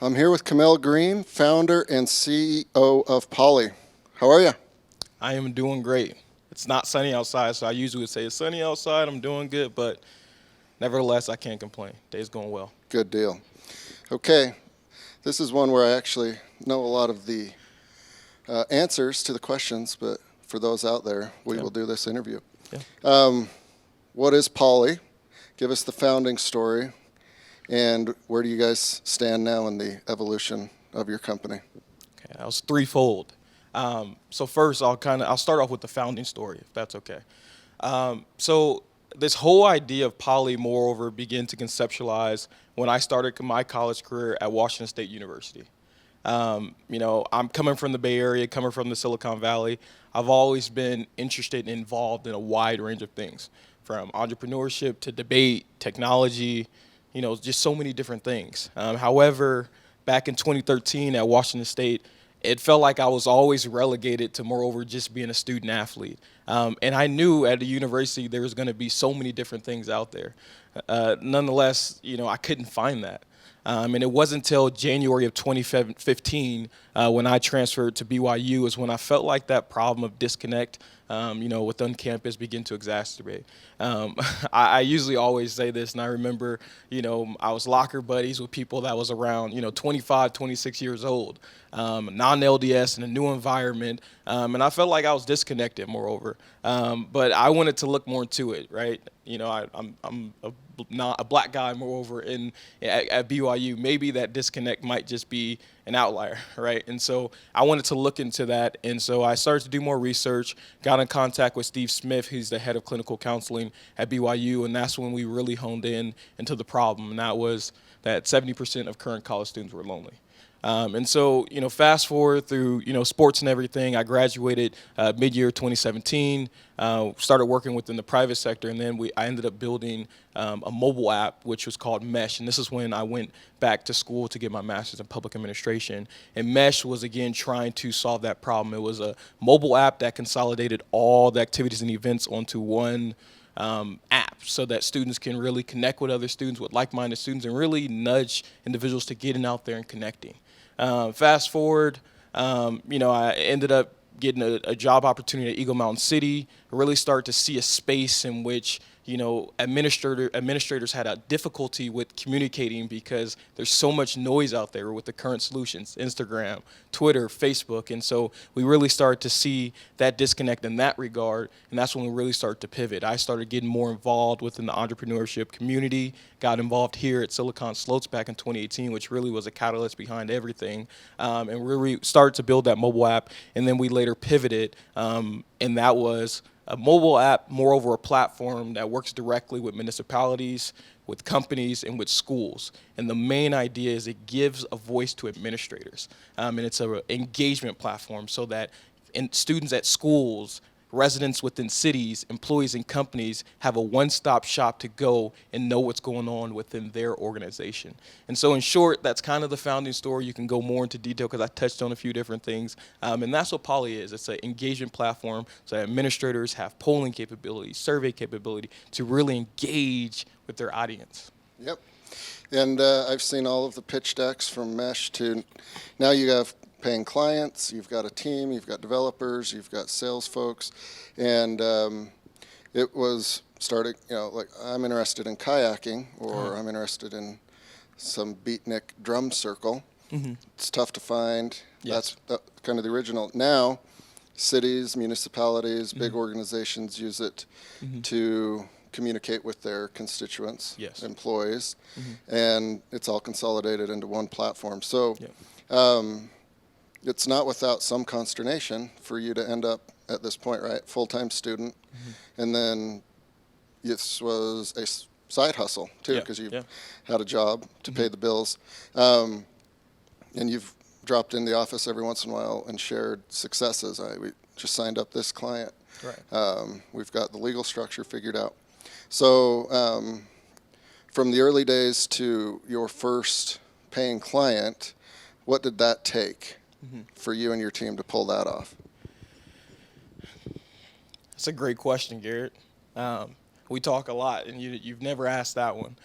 I'm here with Kamel Greene, founder and CEO of Poly. How are you? I am doing great. It's not sunny outside, so I usually would say it's sunny outside. I'm doing good, but nevertheless, I can't complain. Day's going well. Good deal. Okay, this is one where I actually know a lot of the answers to the questions, but for those out there, we Yeah. will do this interview. Yeah. What is Poly? Give us the founding story, and where do you guys stand now in the evolution of your company? Okay, that was threefold. So first, I'll start off with the founding story, if that's okay. So this whole idea of poly, moreover, began to conceptualize when I started my college career at Washington State University. I'm coming from the Bay Area, coming from the Silicon Valley. I've always been interested and involved in a wide range of things, from entrepreneurship to debate, technology, just so many different things. However, back in 2013 at Washington State, it felt like I was always relegated to, moreover, just being a student athlete. And I knew at the university there was going to be so many different things out there. Nonetheless, I couldn't find that. And it wasn't until January of 2015 when I transferred to BYU is when I felt like that problem of disconnect, within campus begin to exacerbate. I usually always say this, and I remember, I was locker buddies with people that was around, 25, 26 years old, non-LDS in a new environment, and I felt like I was disconnected, moreover. But I wanted to look more into it, right? I'm not a black guy, moreover, at BYU. Maybe that disconnect might just be an outlier, right? And so I wanted to look into that, and so I started to do more research, got in contact with Steve Smith, who's the head of clinical counseling at BYU, and that's when we really honed in into the problem, and that was that 70% of current college students were lonely. And so, fast forward through, sports and everything, I graduated mid-year 2017, started working within the private sector, and then I ended up building a mobile app, which was called Mesh. And this is when I went back to school to get my master's in public administration. And Mesh was, again, trying to solve that problem. It was a mobile app that consolidated all the activities and events onto one app so that students can really connect with other students, with like-minded students, and really nudge individuals to getting out there and connecting. Fast forward, I ended up getting a job opportunity at Eagle Mountain City, really start to see a space in which, administrators had a difficulty with communicating because there's so much noise out there with the current solutions, Instagram, Twitter, Facebook. And so we really started to see that disconnect in that regard, and that's when we really started to pivot. I started getting more involved within the entrepreneurship community, got involved here at Silicon Slopes back in 2018, which really was a catalyst behind everything, and really started to build that mobile app, and then we later pivoted, and that was a mobile app, moreover a platform that works directly with municipalities, with companies, and with schools. And the main idea is it gives a voice to administrators. And it's an engagement platform so that students at schools, residents within cities, employees in companies have a one-stop shop to go and know what's going on within their organization. And so in short, that's kind of the founding story. You can go more into detail because I touched on a few different things. And that's what Poly is. It's an engagement platform so that administrators have polling capability, survey capability to really engage with their audience. Yep. And I've seen all of the pitch decks from Mesh to now you have paying clients, you've got a team, you've got developers, you've got sales folks, and it was starting, like I'm interested in kayaking or I'm interested in some beatnik drum circle. Mm-hmm. It's tough to find. Yes. That's kind of the original. Now, cities, municipalities, big organizations use it to communicate with their constituents, employees, and it's all consolidated into one platform. So it's not without some consternation for you to end up at this point, right? Full-time student, and then this was a side hustle too, because you had a job to pay the bills, and you've dropped in the office every once in a while and shared successes. We just signed up this client. Right. We've got the legal structure figured out. So from the early days to your first paying client, what did that take for you and your team to pull that off? That's a great question, Garrett. We talk a lot, and you've never asked that one.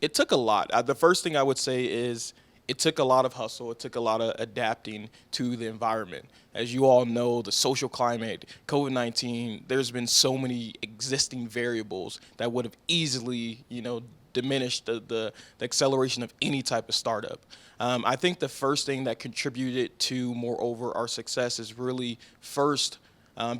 It took a lot. The first thing I would say is it took a lot of hustle. It took a lot of adapting to the environment. As you all know, the social climate, COVID-19, there's been so many existing variables that would have easily, diminished the acceleration of any type of startup. I think the first thing that contributed to, moreover, our success is really first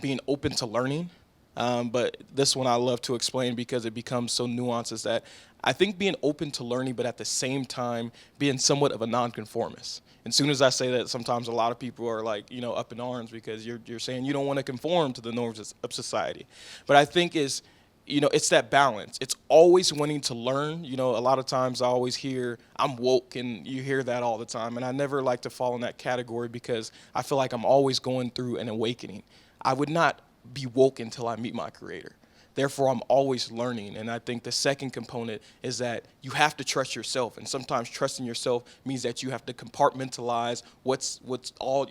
being open to learning. But this one I love to explain because it becomes so nuanced, is that I think being open to learning, but at the same time being somewhat of a nonconformist. And as soon as I say that, sometimes a lot of people are like, up in arms because you're saying you don't want to conform to the norms of society. But I think it's that balance. It's always wanting to learn. A lot of times I always hear I'm woke, and you hear that all the time. And I never like to fall in that category because I feel like I'm always going through an awakening. I would not be woke until I meet my creator. Therefore, I'm always learning. And I think the second component is that you have to trust yourself. And sometimes trusting yourself means that you have to compartmentalize what's all,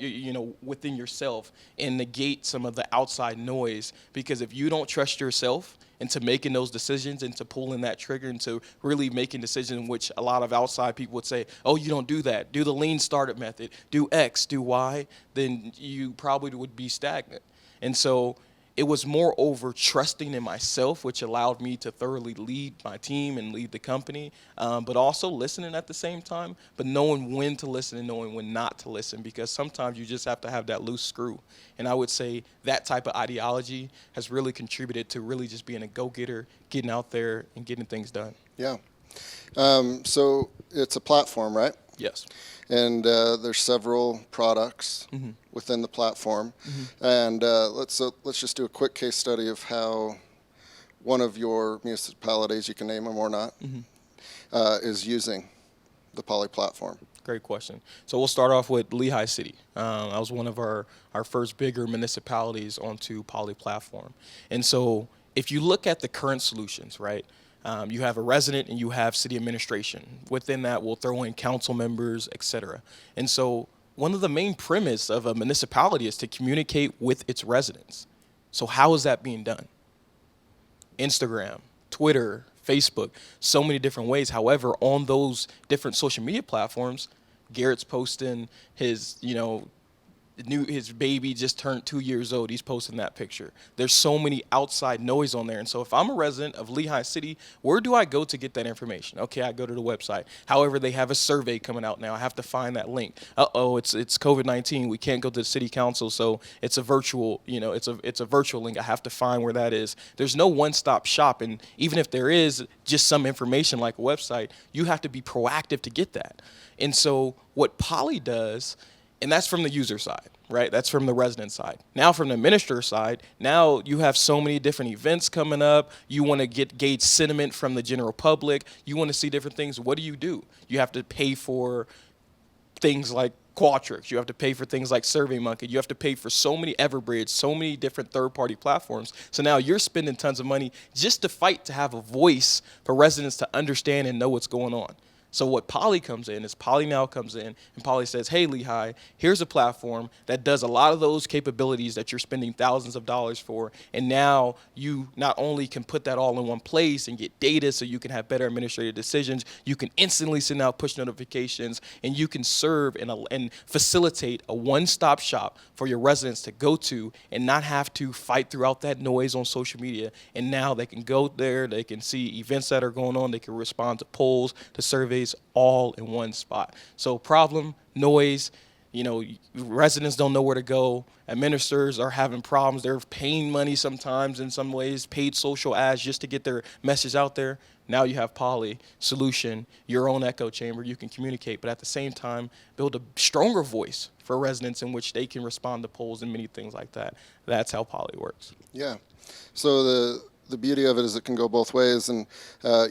within yourself and negate some of the outside noise. Because if you don't trust yourself into making those decisions, into pulling that trigger, into really making decisions in which a lot of outside people would say, oh, you don't do that. Do the lean startup method. Do X, do Y. Then you probably would be stagnant. And so it was moreover trusting in myself, which allowed me to thoroughly lead my team and lead the company, but also listening at the same time, but knowing when to listen and knowing when not to listen, because sometimes you just have to have that loose screw. And I would say that type of ideology has really contributed to really just being a go-getter, getting out there and getting things done. Yeah. So it's a platform, right? Yes. And there's several products within the platform. And let's just do a quick case study of how one of your municipalities, you can name them or not, is using the Poly platform. Great question. So we'll start off with Lehigh City. That was one of our first bigger municipalities onto Poly platform. And so if you look at the current solutions, right, you have a resident and you have city administration. Within that, we'll throw in council members, et cetera. And so one of the main premise of a municipality is to communicate with its residents. So how is that being done? Instagram, Twitter, Facebook, so many different ways. However, on those different social media platforms, Garrett's posting his, his baby just turned 2 years old. He's posting that picture. There's so many outside noise on there. And so if I'm a resident of Lehigh City, where do I go to get that information? Okay, I go to the website. However, they have a survey coming out now. I have to find that link. It's COVID-19. We can't go to the city council, so it's a virtual, it's a virtual link. I have to find where that is. There's no one-stop shop. And even if there is just some information like a website, you have to be proactive to get that. And so what Poly does, and that's from the user side, right? That's from the resident side. Now from the administrator side, now you have so many different events coming up. You want to gauge sentiment from the general public. You want to see different things. What do? You have to pay for things like Qualtrics. You have to pay for things like SurveyMonkey. You have to pay for so many Everbridge, so many different third-party platforms. So now you're spending tons of money just to fight to have a voice for residents to understand and know what's going on. So what Poly comes in is Poly now comes in and Poly says, hey, Lehigh, here's a platform that does a lot of those capabilities that you're spending thousands of dollars for. And now you not only can put that all in one place and get data so you can have better administrative decisions, you can instantly send out push notifications, and you can serve and facilitate a one-stop shop for your residents to go to and not have to fight throughout that noise on social media. And now they can go there, they can see events that are going on, they can respond to polls, to surveys, all in one spot. So problem, noise, residents don't know where to go. Administrators are having problems. They're paying money sometimes in some ways, paid social ads just to get their message out there. Now you have Poly solution, your own echo chamber. You can communicate, but at the same time, build a stronger voice for residents in which they can respond to polls and many things like that. That's how Poly works. Yeah. So the beauty of it is it can go both ways. And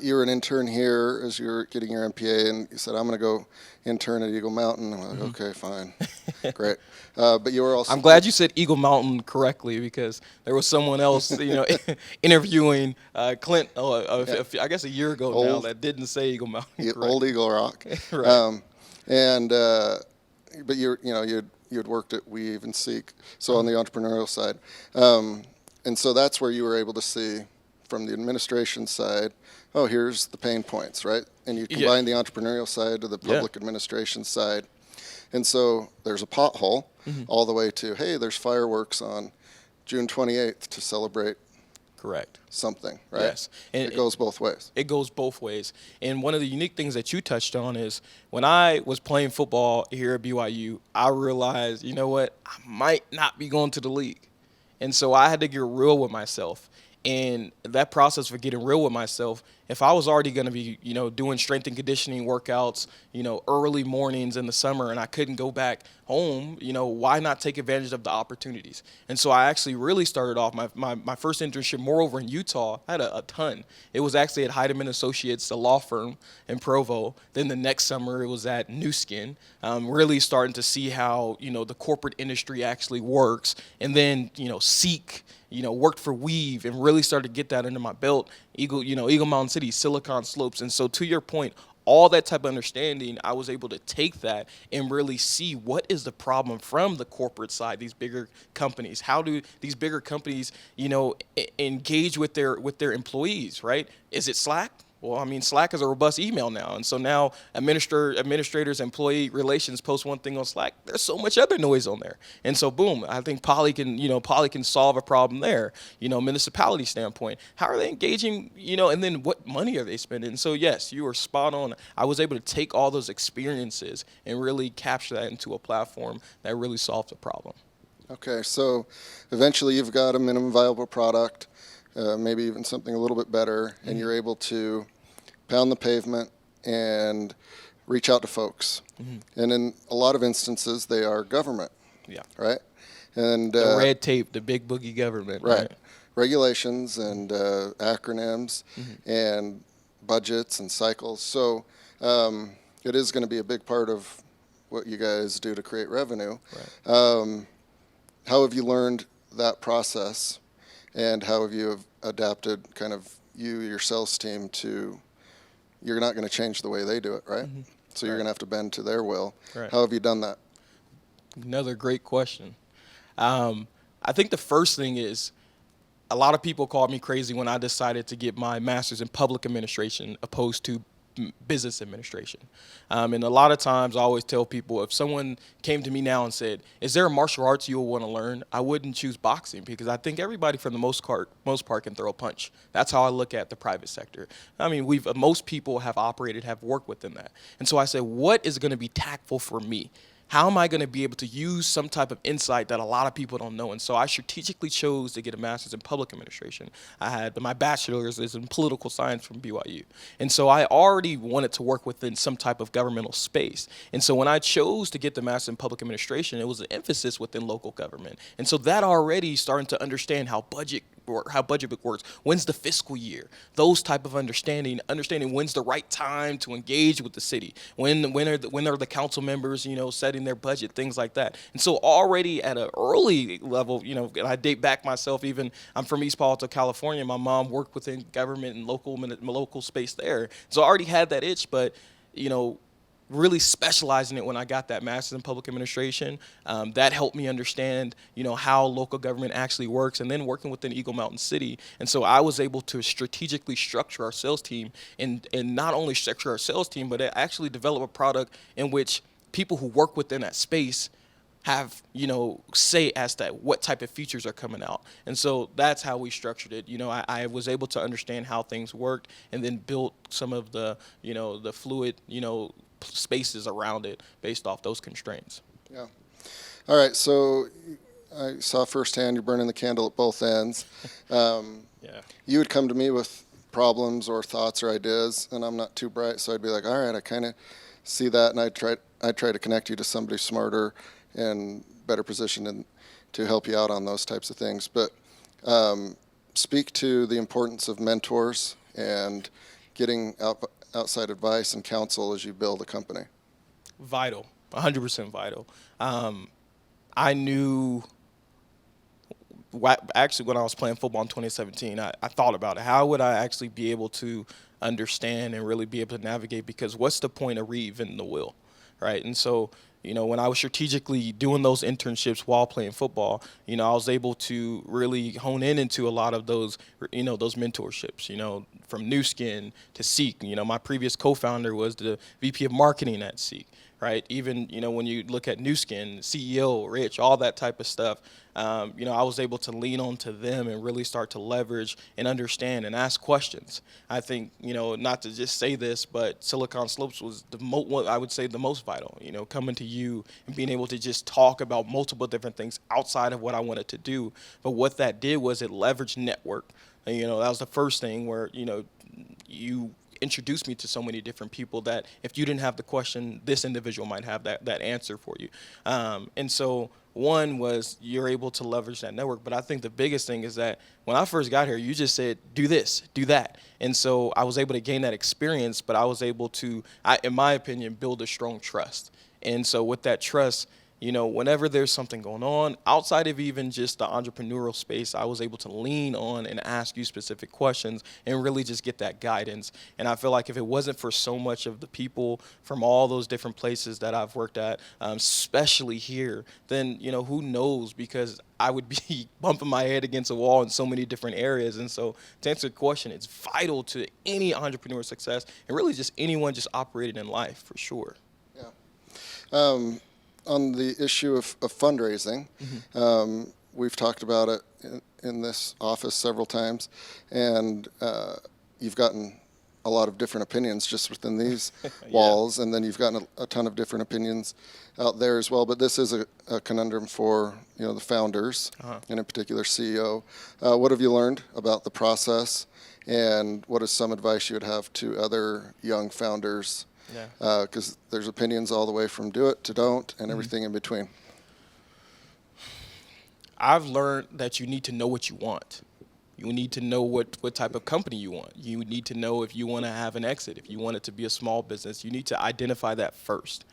you were an intern here as you were getting your MPA, and you said, I'm going to go intern at Eagle Mountain. I'm like, okay, fine. Great. But you were also... I'm glad you said Eagle Mountain correctly, because there was someone else, interviewing Clint, I guess a year ago now, that didn't say Eagle Mountain. Old Eagle Rock. Right. But you'd worked at Weave and Seek, so on the entrepreneurial side. And so that's where you were able to see from the administration side, oh, here's the pain points, right? And you combine the entrepreneurial side to the public administration side. And so there's a pothole all the way to, hey, there's fireworks on June 28th to celebrate correct something, right? Yes. And it goes both ways. It goes both ways. And one of the unique things that you touched on is when I was playing football here at BYU, I realized, you know what, I might not be going to the league. And so I had to get real with myself. And that process for getting real with myself, if I was already going to be, doing strength and conditioning workouts, early mornings in the summer, and I couldn't go back home, why not take advantage of the opportunities? And so I actually really started off my first internship, moreover in Utah, I had a ton. It was actually at Heidemann Associates, the law firm in Provo. Then the next summer it was at New Skin, really starting to see how, the corporate industry actually works. And then, Seek, worked for Weave and really started to get that under my belt. Eagle Mountain City, Silicon Slopes. And so to your point, all that type of understanding, I was able to take that and really see what is the problem from the corporate side, these bigger companies. How do these bigger companies, engage with their employees, right? Is it Slack? Well, I mean, Slack is a robust email now. And so now administrators, employee relations post one thing on Slack. There's so much other noise on there. And so, boom, I think Poly can solve a problem there, municipality standpoint. How are they engaging, and then what money are they spending? And so, yes, you are spot on. I was able to take all those experiences and really capture that into a platform that really solves a problem. Okay, so eventually you've got a minimum viable product, maybe even something a little bit better, and you're able to pound the pavement and reach out to folks. And in a lot of instances, they are government. Yeah. Right? And the red tape, the big boogie government. Right. Regulations and acronyms and budgets and cycles. So it is going to be a big part of what you guys do to create revenue. Right. How have you learned that process, and how have you adapted kind of your sales team to, you're not going to change the way they do it, right? So you're going to have to bend to their will. Right. How have you done that? Another great question. I think the first thing is, a lot of people called me crazy when I decided to get my master's in public administration opposed to business administration. And a lot of times I always tell people, if someone came to me now and said, is there a martial arts you will want to learn? I wouldn't choose boxing, because I think everybody for the most part can throw a punch. That's how I look at the private sector. I mean, most people have worked within that. And so I said, what is going to be tactful for me? How am I going to be able to use some type of insight that a lot of people don't know? And so I strategically chose to get a master's in public administration. I had my bachelor's is in political science from BYU. And so I already wanted to work within some type of governmental space. And so when I chose to get the master's in public administration, it was an emphasis within local government. And so that already starting to understand how budget works, when's the fiscal year, those type of understanding when's the right time to engage with the city, when are the council members, setting their budget, things like that. And so already at an early level, and I date back myself, even I'm from East Palo Alto, California. My mom worked within government and local space there. So I already had that itch, but, really specializing it when I got that master's in public administration. That helped me understand, how local government actually works, and then working within Eagle Mountain City. And so I was able to strategically structure our sales team, and not only structure our sales team, but actually develop a product in which people who work within that space have, say as to what type of features are coming out. And so that's how we structured it. I was able to understand how things worked, and then built some of the, the fluid, spaces around it based off those constraints. Yeah. All right. So I saw firsthand you're burning the candle at both ends. Yeah. You would come to me with problems or thoughts or ideas, and I'm not too bright, so I'd be like, all right, I kind of see that, and I'd try to connect you to somebody smarter and better positioned to help you out on those types of things. But speak to the importance of mentors and getting outside advice and counsel as you build a company. Vital, 100% vital. I knew, actually when I was playing football in 2017, I thought about it. How would I actually be able to understand and really be able to navigate? Because what's the point of reinventing the wheel, right? And so when I was strategically doing those internships while playing football, I was able to really hone in into a lot of those, those mentorships, from New Skin to Seek. My previous co-founder was the VP of marketing at Seek, right? Even, when you look at New Skin, CEO, Rich, all that type of stuff, I was able to lean on to them and really start to leverage and understand and ask questions. I think, not to just say this, but Silicon Slopes was I would say the most vital, coming to you and being able to just talk about multiple different things outside of what I wanted to do. But what that did was it leveraged network. And, that was the first thing where, you introduced me to so many different people that if you didn't have the question, this individual might have that answer for you. And so one was you're able to leverage that network. But I think the biggest thing is that when I first got here, you just said, do this, do that. And so I was able to gain that experience, but I was able to, in my opinion, build a strong trust. And so with that trust, whenever there's something going on outside of even just the entrepreneurial space, I was able to lean on and ask you specific questions and really just get that guidance. And I feel like if it wasn't for so much of the people from all those different places that I've worked at, especially here, then, who knows, because I would be bumping my head against a wall in so many different areas. And so to answer the question, it's vital to any entrepreneur success and really just anyone just operating in life, for sure. Yeah. On the issue of fundraising, we've talked about it in this office several times, and you've gotten a lot of different opinions just within these walls, and then you've gotten a ton of different opinions out there as well. But this is a conundrum for the founders, and in particular CEO. What have you learned about the process, and what is some advice you would have to other young founders? Because there's opinions all the way from do it to don't and everything in between. I've learned that you need to know what you want. You need to know what type of company you want. You need to know if you want to have an exit, if you want it to be a small business. You need to identify that first.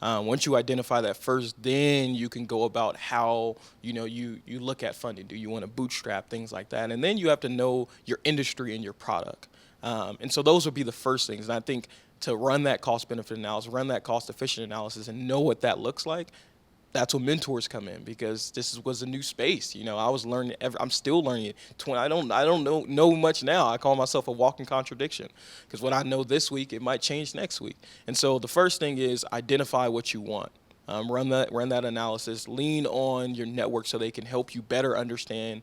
Once you identify that first, then you can go about how you look at funding. Do you want to bootstrap, things like that? And then you have to know your industry and your product. And so those would be the first things. And I think to run that cost-benefit analysis, run that cost-efficient analysis, and know what that looks like, that's when mentors come in, because this was a new space. I was learning. I'm still learning it. I don't know much now. I call myself a walking contradiction, because what I know this week, it might change next week. And so the first thing is identify what you want. Run that analysis. Lean on your network so they can help you better understand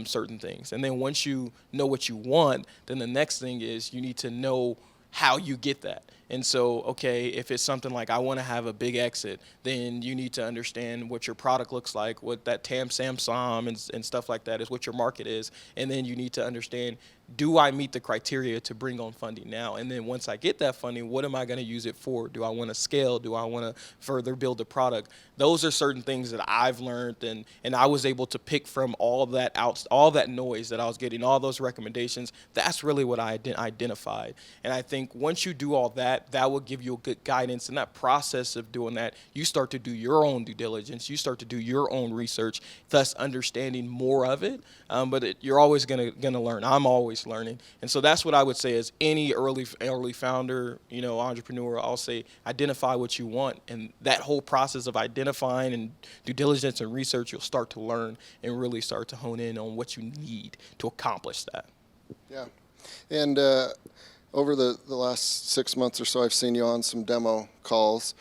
certain things. And then once you know what you want, then the next thing is you need to know how you get that. And so, okay, if it's something like I want to have a big exit, then you need to understand what your product looks like, what that TAM, SAM, and stuff like that is, what your market is. And then you need to understand, do I meet the criteria to bring on funding now? And then once I get that funding, what am I going to use it for? Do I want to scale? Do I want to further build a product? Those are certain things that I've learned, and I was able to pick from all that noise that I was getting, all those recommendations. That's really what I identified. And I think once you do all that, that will give you a good guidance. And that process of doing that, you start to do your own due diligence. You start to do your own research, thus understanding more of it. But you're always gonna learn. I'm always learning. And so that's what I would say as any early founder, entrepreneur. I'll say identify what you want, and that whole process of identifying and due diligence and research, you'll start to learn and really start to hone in on what you need to accomplish that. Yeah, and over the last 6 months or so, I've seen you on some demo calls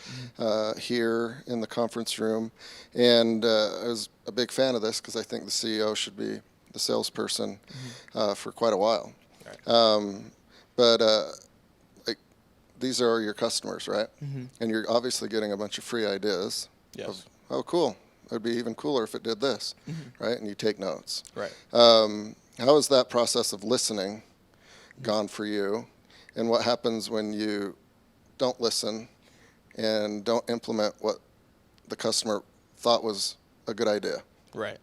here in the conference room, and I was a big fan of this because I think the CEO should be the salesperson for quite a while. Right. But these are your customers, right? And you're obviously getting a bunch of free ideas. Yes. Of, oh, cool. It would be even cooler if it did this, right? And you take notes. Right. How has that process of listening gone for you? And what happens when you don't listen and don't implement what the customer thought was a good idea? Right.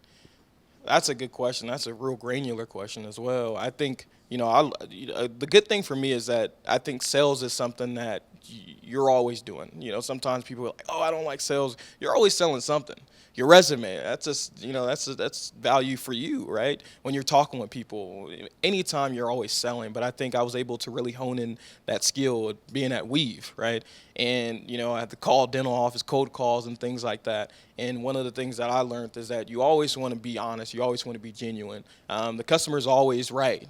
That's a good question. That's a real granular question as well. I think, the good thing for me is that I think sales is something that you're always doing. Sometimes people are like, oh, I don't like sales. You're always selling something. Your resume, that's just, that's value for you, right? When you're talking with people, anytime you're always selling. But I think I was able to really hone in that skill of being at Weave, right? and I had to call dental office, cold calls, and things like that. And one of the things that I learned is that you always want to be honest. You always want to be genuine. The customer is always right?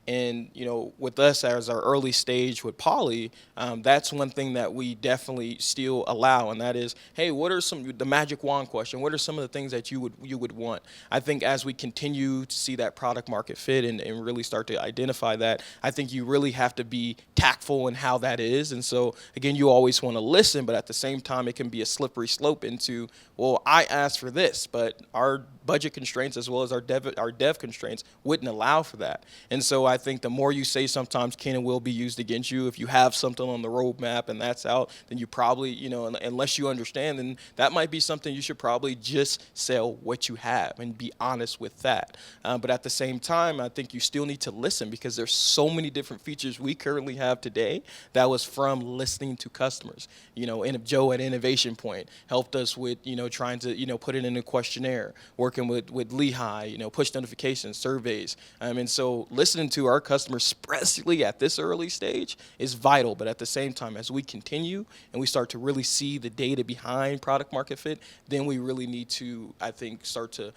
And with us as our early stage with Poly, that's one thing that we definitely still allow, and that is, hey, what are the magic wand question? What are some of the things that you would want? I think as we continue to see that product market fit and really start to identify that, I think you really have to be tactful in how that is. And so again, you always want to listen, but at the same time, it can be a slippery slope into, well, I asked for this, but our budget constraints as well as our dev constraints wouldn't allow for that. And so I think the more you say, sometimes can and will be used against you. If you have something on the roadmap and that's out, then you probably, unless you understand, then that might be something you should probably just sell what you have and be honest with that. But at the same time, I think you still need to listen, because there's so many different features we currently have today that was from listening to customers. And Joe at Innovation Point helped us with, trying to, put it in a questionnaire, working with Lehigh, push notifications, surveys. And so listening to our customers, especially at this early stage, is vital. But at the same time, as we continue and we start to really see the data behind product market fit, then we really need to, I think, start to,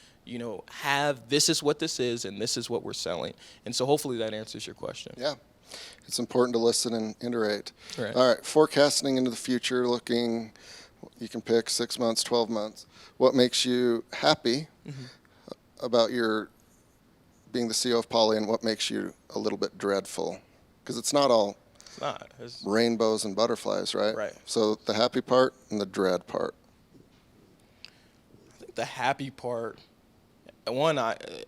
have this is what this is and this is what we're selling. And so hopefully that answers your question. Yeah. It's important to listen and iterate. Right. All right, forecasting into the future, looking, you can pick 6 months, 12 months. What makes you happy about your being the CEO of Poly, and what makes you a little bit dreadful? Because it's not all It's rainbows and butterflies, right? Right. So the happy part and the dread part. I think the happy part, one,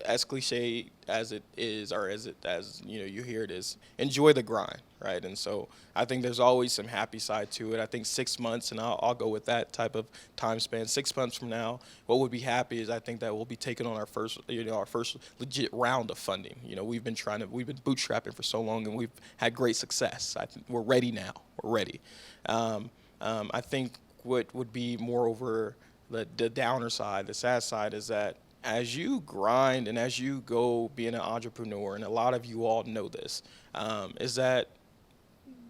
as cliche as it is, or as you hear it, is enjoy the grind, right? And so I think there's always some happy side to it. I think 6 months, and I'll go with that type of time span. 6 months from now, what would be happy is I think that we'll be taking on our first legit round of funding. We've been bootstrapping for so long, and we've had great success. I think we're ready now. We're ready. I think what would be moreover the downer side, the sad side, is that as you grind and as you go being an entrepreneur, and a lot of you all know this, is that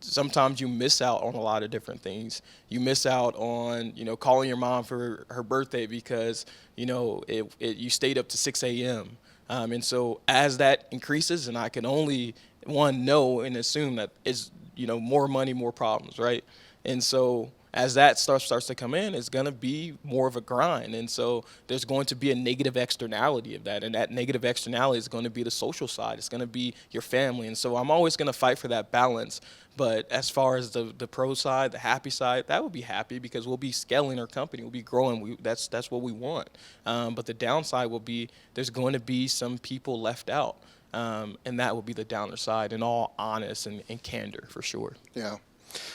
sometimes you miss out on a lot of different things. You miss out on, calling your mom for her birthday because, you stayed up to 6 a.m. And so as that increases, and I can only, know and assume that it's, more money, more problems, right? And so as that starts to come in, it's going to be more of a grind. And so there's going to be a negative externality of that. And that negative externality is going to be the social side. It's going to be your family. And so I'm always going to fight for that balance. But as far as the pro side, the happy side, that would be happy because we'll be scaling our company. We'll be growing. That's what we want. But the downside will be there's going to be some people left out. And that will be the downer side, in all honest and candor, for sure. Yeah.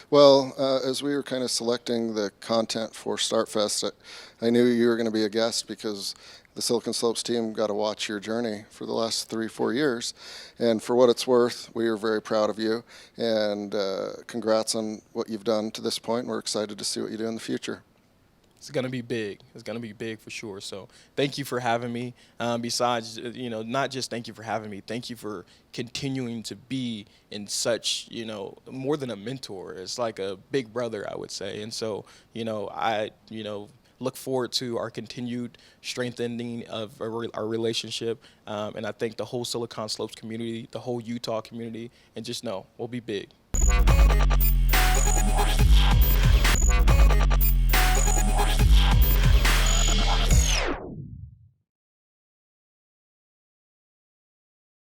Well, as we were kind of selecting the content for StartFest, I knew you were going to be a guest because the Silicon Slopes team got to watch your journey for the last 3-4 years. And for what it's worth, we are very proud of you. And congrats on what you've done to this point. We're excited to see what you do in the future. It's going to be big. It's going to be big for sure. So thank you for having me. Besides, not just thank you for having me, thank you for continuing to be in such, more than a mentor. It's like a big brother, I would say. And so, I look forward to our continued strengthening of our relationship. And I thank the whole Silicon Slopes community, the whole Utah community, and just know we'll be big. What?